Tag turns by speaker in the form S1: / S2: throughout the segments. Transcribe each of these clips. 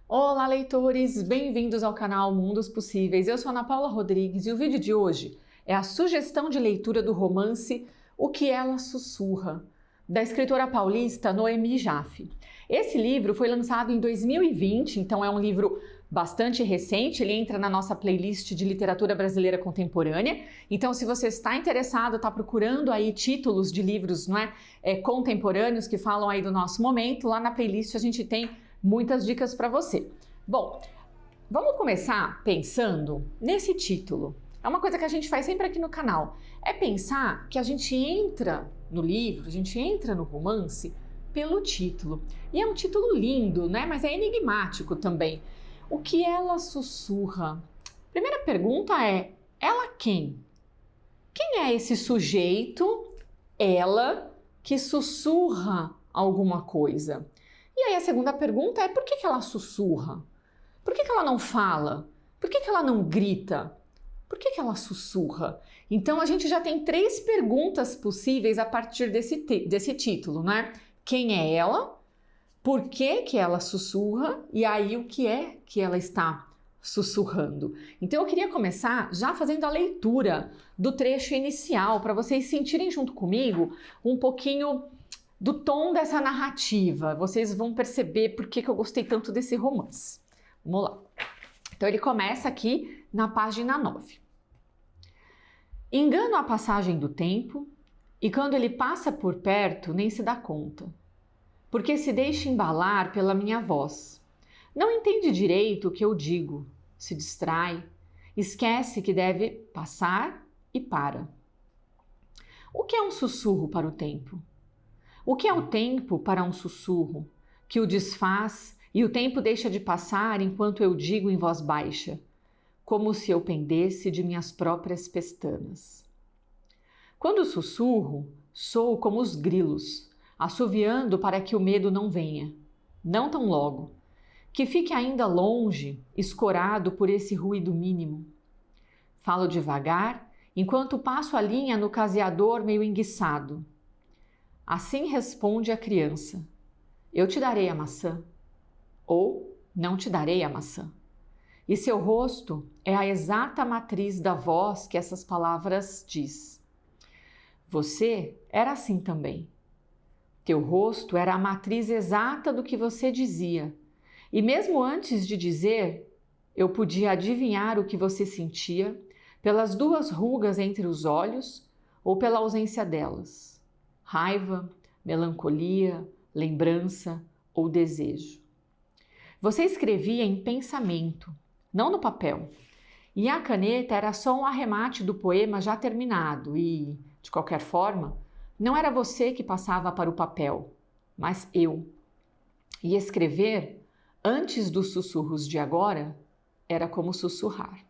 S1: Olá, leitores! Bem-vindos ao canal Mundos Possíveis. Eu sou Ana Paula Rodrigues e o vídeo de hoje é a sugestão de leitura do romance O que Ela Sussurra, da escritora paulista Noemi Jaffe. Esse livro foi lançado em 2020, então é um livro bastante recente, ele entra na nossa playlist de literatura brasileira contemporânea. Então, se você está interessado, está procurando aí títulos de livros, contemporâneos que falam aí do nosso momento, lá na playlist a gente tem muitas dicas para você. Bom, vamos começar pensando nesse título. É uma coisa que a gente faz sempre aqui no canal. É pensar que a gente entra no livro, a gente entra no romance pelo título. E é um título lindo, né? Mas é enigmático também. O que ela sussurra? Primeira pergunta é: ela quem? Quem é esse sujeito, ela, que sussurra alguma coisa? E aí a segunda pergunta é: por que ela sussurra? Por que ela não fala? Por que ela não grita? Por que ela sussurra? Então a gente já tem 3 perguntas possíveis a partir desse título, né? Quem é ela? Por que ela sussurra? E aí o que é que ela está sussurrando? Então eu queria começar já fazendo a leitura do trecho inicial para vocês sentirem junto comigo um pouquinho do tom dessa narrativa. Vocês vão perceber por que eu gostei tanto desse romance. Vamos lá. Então ele começa aqui na página 9. Engano a passagem do tempo e quando ele passa por perto nem se dá conta, porque se deixa embalar pela minha voz. Não entende direito o que eu digo, se distrai, esquece que deve passar e para. O que é um sussurro para o tempo? O que é o tempo para um sussurro, que o desfaz e o tempo deixa de passar enquanto eu digo em voz baixa, como se eu pendesse de minhas próprias pestanas. Quando sussurro, sou como os grilos, assoviando para que o medo não venha, não tão logo, que fique ainda longe, escorado por esse ruído mínimo. Falo devagar, enquanto passo a linha no caseador meio enguiçado. Assim responde a criança: eu te darei a maçã, ou não te darei a maçã. E seu rosto é a exata matriz da voz que essas palavras diz. Você era assim também. Teu rosto era a matriz exata do que você dizia, e mesmo antes de dizer, eu podia adivinhar o que você sentia pelas 2 rugas entre os olhos ou pela ausência delas. Raiva, melancolia, lembrança ou desejo. Você escrevia em pensamento, não no papel, e a caneta era só um arremate do poema já terminado e, de qualquer forma, não era você que passava para o papel, mas eu. E escrever, antes dos sussurros de agora, era como sussurrar.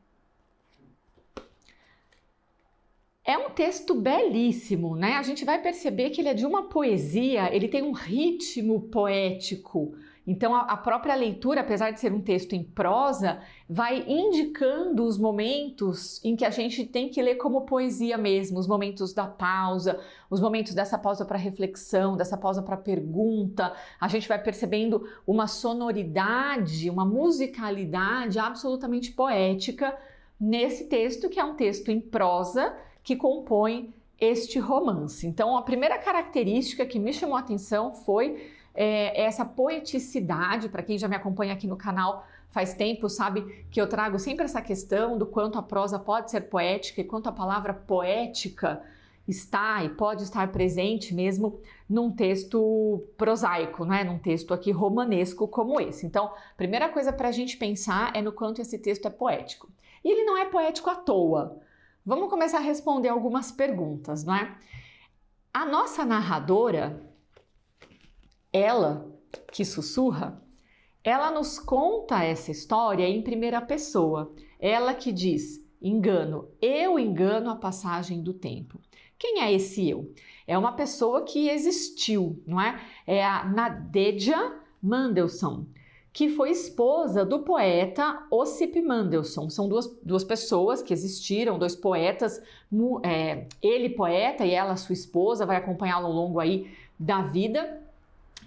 S1: É um texto belíssimo, né? A gente vai perceber que ele é de uma poesia, ele tem um ritmo poético. Então a própria leitura, apesar de ser um texto em prosa, vai indicando os momentos em que a gente tem que ler como poesia mesmo, os momentos da pausa, os momentos dessa pausa para reflexão, dessa pausa para pergunta. A gente vai percebendo uma sonoridade, uma musicalidade absolutamente poética nesse texto, que é um texto em prosa, que compõe este romance. Então, a primeira característica que me chamou a atenção foi essa poeticidade. Para quem já me acompanha aqui no canal faz tempo, sabe que eu trago sempre essa questão do quanto a prosa pode ser poética e quanto a palavra poética está e pode estar presente mesmo num texto prosaico, né? Num texto aqui romanesco como esse. Então, a primeira coisa para a gente pensar é no quanto esse texto é poético. E ele não é poético à toa. Vamos começar a responder algumas perguntas, não é? A nossa narradora, ela que sussurra, ela nos conta essa história em primeira pessoa. Ela que diz: engano, eu engano a passagem do tempo. Quem é esse eu? É uma pessoa que existiu, não é? É a Nadezhda Mendelssohn, que foi esposa do poeta Osip Mendelssohn. São duas pessoas que existiram, 2 poetas, ele poeta e ela sua esposa, vai acompanhá-lo ao longo aí da vida.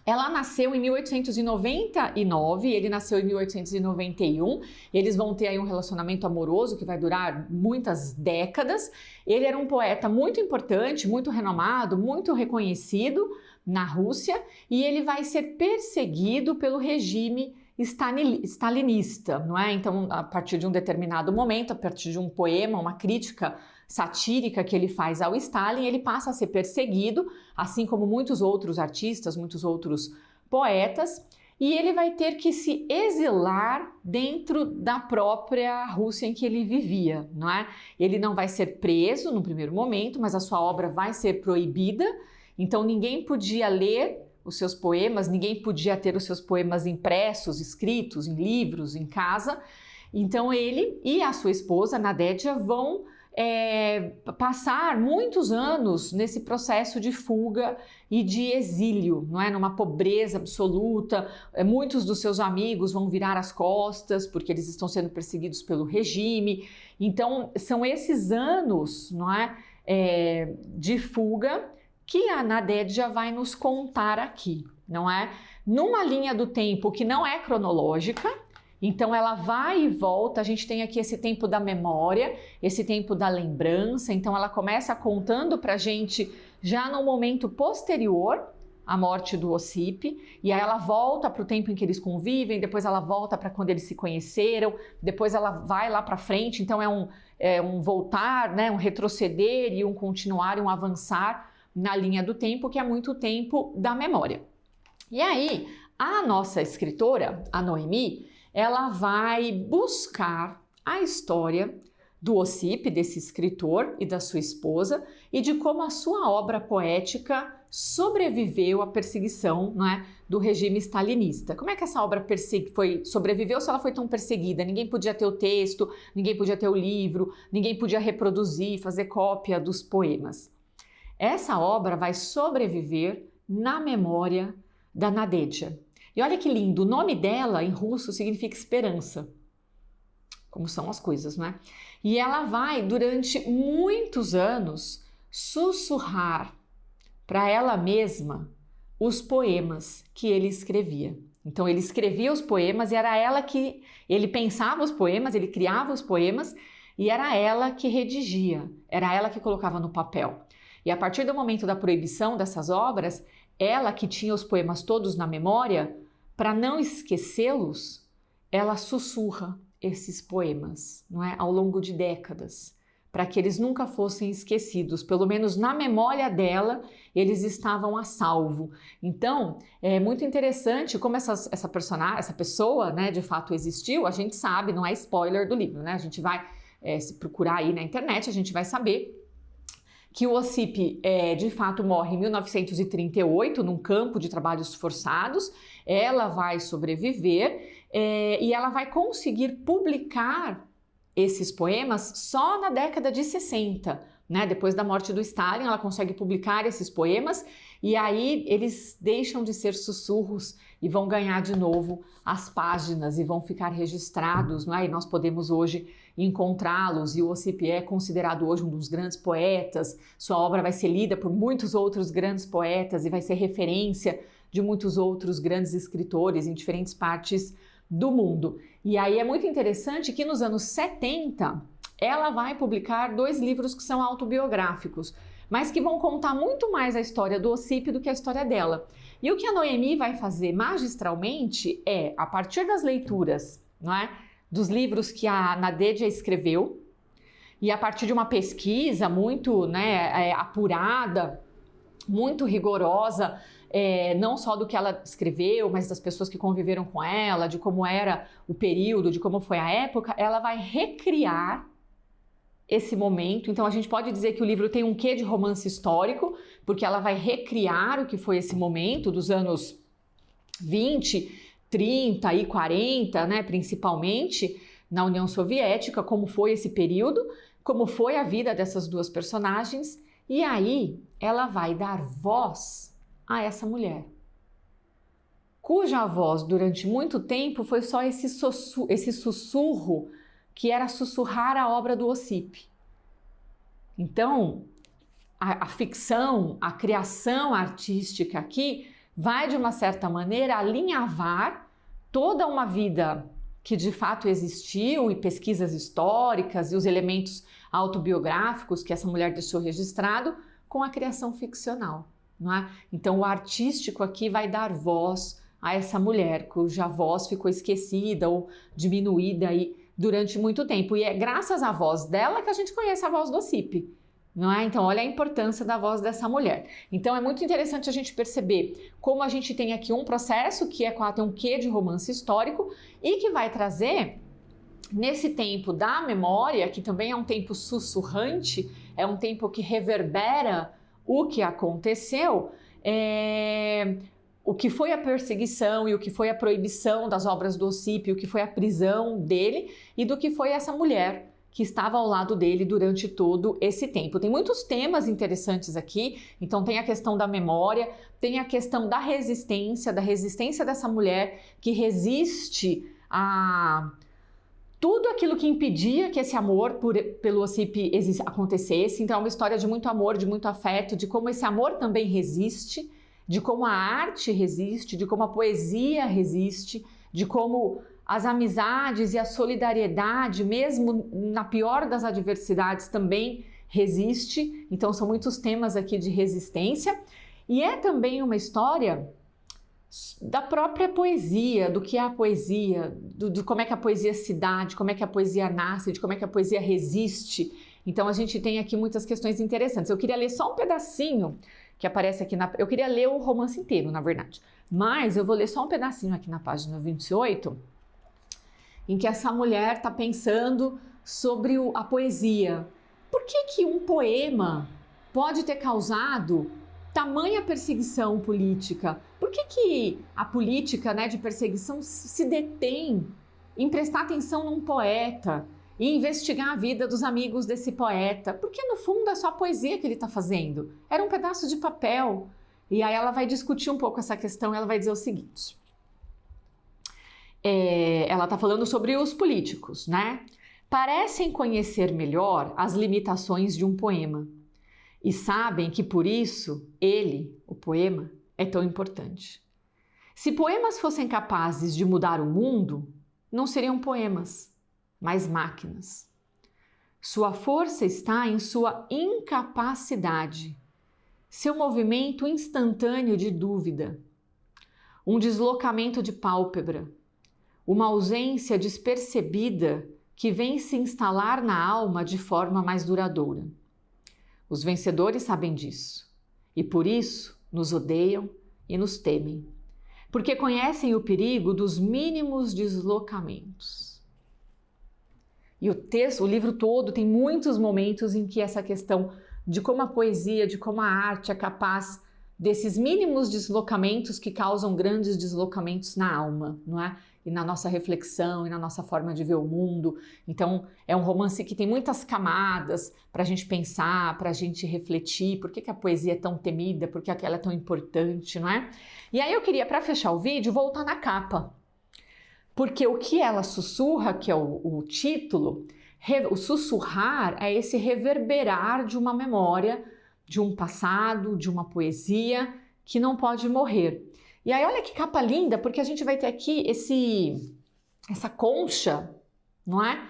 S1: Ela nasceu em 1899, ele nasceu em 1891. Eles vão ter aí um relacionamento amoroso que vai durar muitas décadas. Ele era um poeta muito importante, muito renomado, muito reconhecido na Rússia, e ele vai ser perseguido pelo regime stalinista, não é? Então, a partir de um determinado momento, a partir de um poema, uma crítica satírica que ele faz ao Stalin, ele passa a ser perseguido, assim como muitos outros artistas, muitos outros poetas, e ele vai ter que se exilar dentro da própria Rússia em que ele vivia, não é? Ele não vai ser preso no primeiro momento, mas a sua obra vai ser proibida, então ninguém podia ler os seus poemas, ninguém podia ter os seus poemas impressos, escritos em livros, em casa. Então ele e a sua esposa, Nadeja, vão passar muitos anos nesse processo de fuga e de exílio, não é? Numa pobreza absoluta. Muitos dos seus amigos vão virar as costas porque eles estão sendo perseguidos pelo regime. Então são esses anos, não é, de fuga que a Nadeja vai nos contar aqui, não é? Numa linha do tempo que não é cronológica. Então ela vai e volta, a gente tem aqui esse tempo da memória, esse tempo da lembrança, então ela começa contando pra gente já no momento posterior à morte do Ossip, e aí ela volta para o tempo em que eles convivem, depois ela volta para quando eles se conheceram, depois ela vai lá para frente, então é um voltar, né, um retroceder e um continuar, um avançar na linha do tempo, que é muito tempo da memória. E aí, a nossa escritora, a Noemi, ela vai buscar a história do Ossip, desse escritor e da sua esposa, e de como a sua obra poética sobreviveu à perseguição, não é, do regime stalinista. Como é que essa obra sobreviveu se ela foi tão perseguida? Ninguém podia ter o texto, ninguém podia ter o livro, ninguém podia reproduzir, fazer cópia dos poemas. Essa obra vai sobreviver na memória da Nadeja. E olha que lindo, o nome dela em russo significa esperança, como são as coisas, né? E ela vai, durante muitos anos, sussurrar para ela mesma os poemas que ele escrevia. Então ele escrevia os poemas e era ela que... Ele pensava os poemas, ele criava os poemas e era ela que redigia, era ela que colocava no papel. E a partir do momento da proibição dessas obras, ela que tinha os poemas todos na memória, para não esquecê-los, ela sussurra esses poemas, não é? Ao longo de décadas, para que eles nunca fossem esquecidos, pelo menos na memória dela, eles estavam a salvo. Então, é muito interessante como essa pessoa, né, de fato existiu, a gente sabe, não é spoiler do livro, né? A gente vai se procurar aí na internet, a gente vai saber que o Ossip, de fato, morre em 1938, num campo de trabalhos forçados. Ela vai sobreviver e ela vai conseguir publicar esses poemas só na década de 60, né? Depois da morte do Stalin, ela consegue publicar esses poemas e aí eles deixam de ser sussurros e vão ganhar de novo as páginas e vão ficar registrados, não é? E nós podemos hoje encontrá-los, e o Ossip é considerado hoje um dos grandes poetas. Sua obra vai ser lida por muitos outros grandes poetas e vai ser referência de muitos outros grandes escritores em diferentes partes do mundo. E aí é muito interessante que nos anos 70 ela vai publicar 2 livros que são autobiográficos, mas que vão contar muito mais a história do Ossip do que a história dela. E o que a Noemi vai fazer magistralmente é, a partir das leituras, não é, dos livros que a Nadeja escreveu, e a partir de uma pesquisa muito, né, apurada, muito rigorosa, não só do que ela escreveu, mas das pessoas que conviveram com ela, de como era o período, de como foi a época, ela vai recriar esse momento. Então a gente pode dizer que o livro tem um quê de romance histórico, porque ela vai recriar o que foi esse momento dos anos 20, 30 e 40, né, principalmente na União Soviética, como foi esse período, como foi a vida dessas 2 personagens, e aí ela vai dar voz a essa mulher, cuja voz durante muito tempo foi só esse sussurro que era sussurrar a obra do Ossip. Então, a ficção, a criação artística aqui vai, de uma certa maneira, alinhavar toda uma vida que de fato existiu, e pesquisas históricas e os elementos autobiográficos que essa mulher deixou registrado, com a criação ficcional, não é? Então o artístico aqui vai dar voz a essa mulher cuja voz ficou esquecida ou diminuída aí durante muito tempo. E é graças à voz dela que a gente conhece a voz do Ocipe, não é? Então olha a importância da voz dessa mulher. Então é muito interessante a gente perceber como a gente tem aqui um processo que tem um quê de romance histórico e que vai trazer, nesse tempo da memória, que também é um tempo sussurrante, é um tempo que reverbera o que aconteceu, o que foi a perseguição e o que foi a proibição das obras do Ocipe, o que foi a prisão dele e do que foi essa mulher que estava ao lado dele durante todo esse tempo. Tem muitos temas interessantes aqui, então tem a questão da memória, tem a questão da resistência dessa mulher que resiste a tudo aquilo que impedia que esse amor pelo Ocipe acontecesse. Então é uma história de muito amor, de muito afeto, de como esse amor também resiste, de como a arte resiste, de como a poesia resiste, de como as amizades e a solidariedade, mesmo na pior das adversidades, também resiste. Então são muitos temas aqui de resistência. E é também uma história da própria poesia, do que é a poesia, de como é que a poesia se dá, de como é que a poesia nasce, de como é que a poesia resiste. Então a gente tem aqui muitas questões interessantes. Eu queria ler só um pedacinho que aparece aqui eu queria ler o romance inteiro, na verdade, mas eu vou ler só um pedacinho aqui na página 28, em que essa mulher está pensando sobre a poesia. Por que um poema pode ter causado tamanha perseguição política? Por que a política, né, de perseguição se detém em prestar atenção num poeta e investigar a vida dos amigos desse poeta? Porque no fundo é só a poesia que ele está fazendo. Era um pedaço de papel. E aí ela vai discutir um pouco essa questão e ela vai dizer o seguinte. Ela está falando sobre os políticos, né? Parecem conhecer melhor as limitações de um poema e sabem que por isso ele, o poema, é tão importante. Se poemas fossem capazes de mudar o mundo, não seriam poemas, mas máquinas. Sua força está em sua incapacidade, seu movimento instantâneo de dúvida, um deslocamento de pálpebra, uma ausência despercebida que vem se instalar na alma de forma mais duradoura. Os vencedores sabem disso e por isso nos odeiam e nos temem, porque conhecem o perigo dos mínimos deslocamentos. E o livro todo tem muitos momentos em que essa questão de como a poesia, de como a arte é capaz desses mínimos deslocamentos que causam grandes deslocamentos na alma, não é? E na nossa reflexão e na nossa forma de ver o mundo. Então é um romance que tem muitas camadas para a gente pensar, para a gente refletir, por que a poesia é tão temida, por que ela é tão importante, não é? E aí eu queria, para fechar o vídeo, voltar na capa, porque o que ela sussurra, que é o título, o sussurrar é esse reverberar de uma memória, de um passado, de uma poesia que não pode morrer. E aí olha que capa linda, porque a gente vai ter aqui essa concha, não é?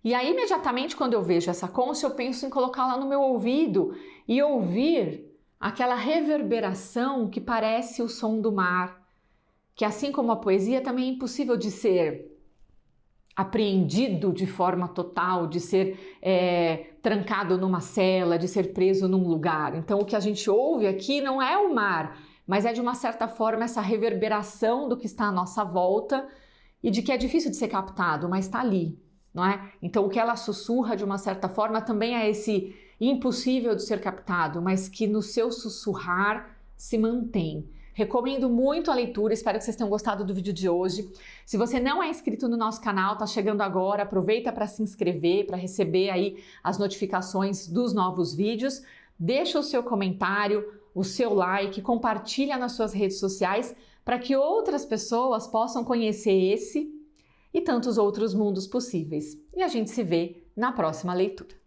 S1: E aí imediatamente quando eu vejo essa concha, eu penso em colocá-la no meu ouvido e ouvir aquela reverberação que parece o som do mar, que assim como a poesia também é impossível de ser apreendido de forma total, de ser trancado numa cela, de ser preso num lugar. Então o que a gente ouve aqui não é o mar, mas é de uma certa forma essa reverberação do que está à nossa volta e de que é difícil de ser captado, mas está ali, não é? Então o que ela sussurra de uma certa forma também é esse impossível de ser captado, mas que no seu sussurrar se mantém. Recomendo muito a leitura, espero que vocês tenham gostado do vídeo de hoje. Se você não é inscrito no nosso canal, tá chegando agora, aproveita para se inscrever, para receber aí as notificações dos novos vídeos. Deixa o seu comentário, o seu like, compartilha nas suas redes sociais para que outras pessoas possam conhecer esse e tantos outros mundos possíveis. E a gente se vê na próxima leitura.